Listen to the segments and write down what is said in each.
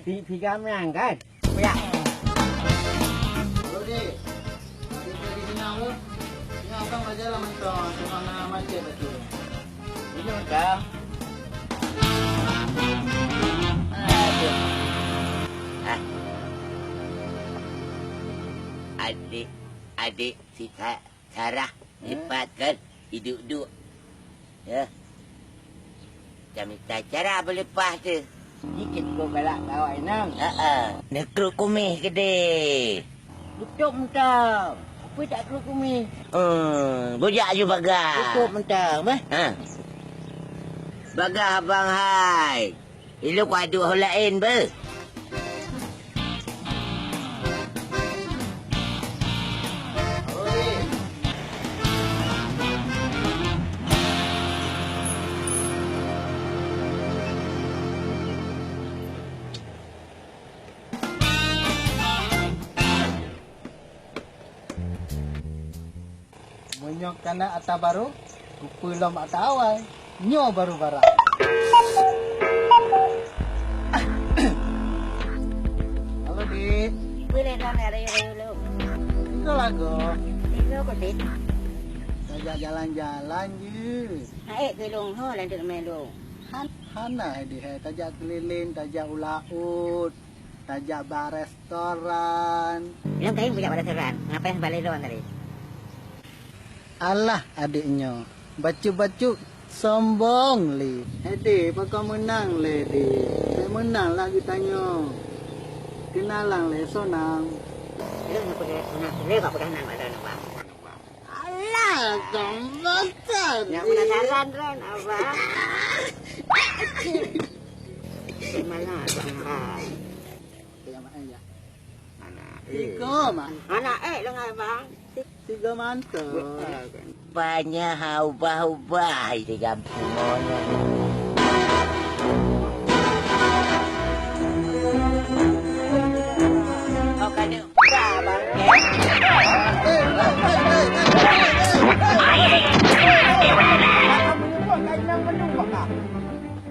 Tiga menang kan? Ya. Boleh. Mari kita di sini aku. Ini abang aja lah mentok. Cuma nak macet betul. Ini mentok. Adik si Sarah hebat kan? Hidup-hidup. Ya. Macam minta cara berlepas tu. Sikit kau balak bawa enam. Nekruk kumis ke deh? Tutup mentang. Apa tak keruk kumis? Bojak je bagai. Tutup mentang. Bagai abang hai. Elok kau aduk orang lain ber. Menyok kana ata baru, kupulom ata awal. Nyo baru barang. Halo, Dik. Boleh dah rayu-rayu lu. Itu lagu. Itu kau dit. Tajak jalan-jalan je. Naik ke long ho lan dek melu. Hana di tajak keliling, tajak ulaut, tajak bar restoran. Yang kain punya pada seran. Ngapain balik doang tadi? Alah adiknya, bacu-bacu sombong li. Hedi, apa kau menang le di? Saya menang lagi tanya. Kenalang le sonang. Lu nak pakai nak le kau pakai nang ada nak. Alah, gambar. Yang penasaran ran apa? Mana bang? Yang mana ya? Mana? Tiga man. Anak lu bang. Tiga mantap. Banyak ubah-ubah di kampung mana. Kau kena ubah bang.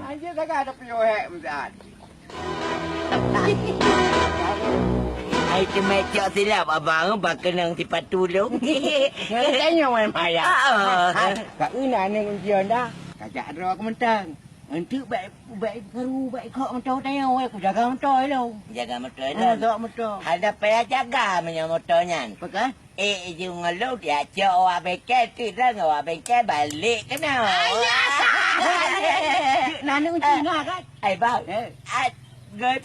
Anjir tak ada piohek mzat. Ai cemecok silap abang bakal nang tipat tulung. Tanya main maya. Kak Una ni ujian dah. Kajak ro aku mentang. Entuk baik baru baik kok motor tanya aku jaga motor lu. Jaga motor lu. Jaga motor. Ada payah jaga punya motornya. Pakai? Jung lu dia cok awak bengkel tu dah awak bengkel balik kena. Ayah. Nanu Cina kan? Ai bang. Gai